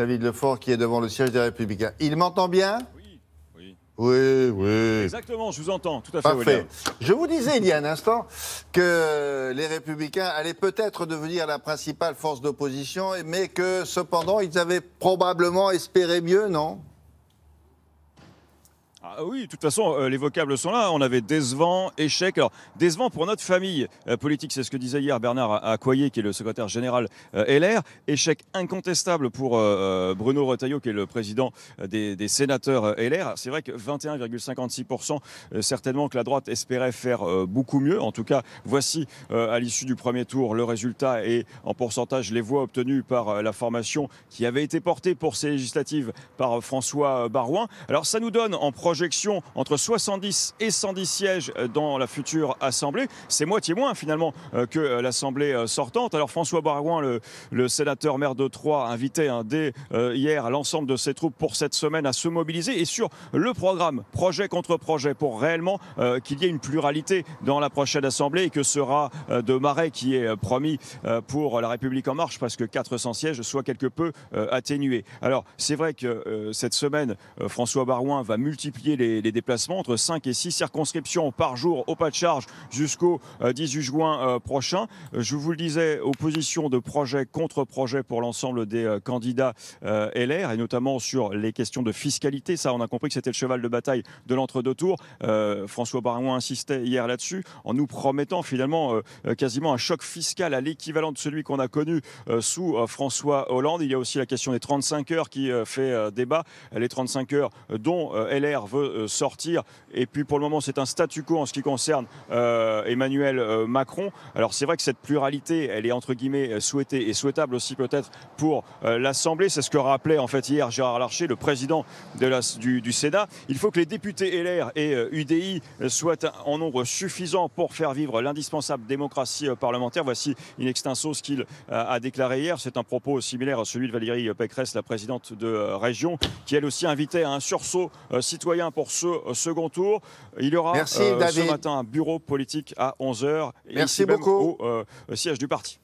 David Lefort qui est devant le siège des Républicains. Il m'entend bien? Oui, oui. Oui, oui. Exactement, je vous entends, tout à fait. Parfait. William. Je vous disais il y a un instant que les Républicains allaient peut-être devenir la principale force d'opposition, mais que cependant ils avaient probablement espéré mieux, non? Ah oui, de toute façon, les vocables sont là. On avait décevant, échec. Alors, décevant pour notre famille politique, c'est ce que disait hier Bernard Accoyer, qui est le secrétaire général LR. Échec incontestable pour Bruno Retailleau, qui est le président des sénateurs LR. C'est vrai que 21,56%, certainement que la droite espérait faire beaucoup mieux. En tout cas, voici à l'issue du premier tour le résultat et en pourcentage les voix obtenues par la formation qui avait été portée pour ces législatives par François Baroin. Alors, ça nous donne en projection entre 70 et 110 sièges dans la future Assemblée. C'est moitié moins finalement que l'Assemblée sortante. Alors François Baroin, le sénateur maire de Troyes, invitait dès hier l'ensemble de ses troupes pour cette semaine à se mobiliser et sur le programme, projet contre projet, pour réellement qu'il y ait une pluralité dans la prochaine Assemblée et que sera de Marais qui est promis pour La République En Marche parce que 400 sièges soient quelque peu atténués. Alors c'est vrai que cette semaine, François Baroin va multiplier les déplacements entre 5 et 6 circonscriptions par jour au pas de charge jusqu'au 18 juin prochain. Je vous le disais, opposition de projet contre projet pour l'ensemble des candidats LR et notamment sur les questions de fiscalité. Ça, on a compris que c'était le cheval de bataille de l'entre-deux tours. François Baroin insistait hier là-dessus en nous promettant finalement quasiment un choc fiscal à l'équivalent de celui qu'on a connu sous François Hollande. Il y a aussi la question des 35 heures qui fait débat. Les 35 heures dont LR veut sortir. Et puis pour le moment, c'est un statu quo en ce qui concerne Emmanuel Macron. Alors c'est vrai que cette pluralité, elle est entre guillemets souhaitée et souhaitable aussi peut-être pour l'Assemblée. C'est ce que rappelait en fait hier Gérard Larcher, le président du Sénat. Il faut que les députés LR et UDI soient en nombre suffisant pour faire vivre l'indispensable démocratie parlementaire. Voici in extenso ce qu'il a déclaré hier. C'est un propos similaire à celui de Valérie Pécresse, la présidente de région, qui elle aussi invitait à un sursaut citoyen pour ce second tour. Il y aura ce matin un bureau politique à 11h. Merci beaucoup. Au siège du parti.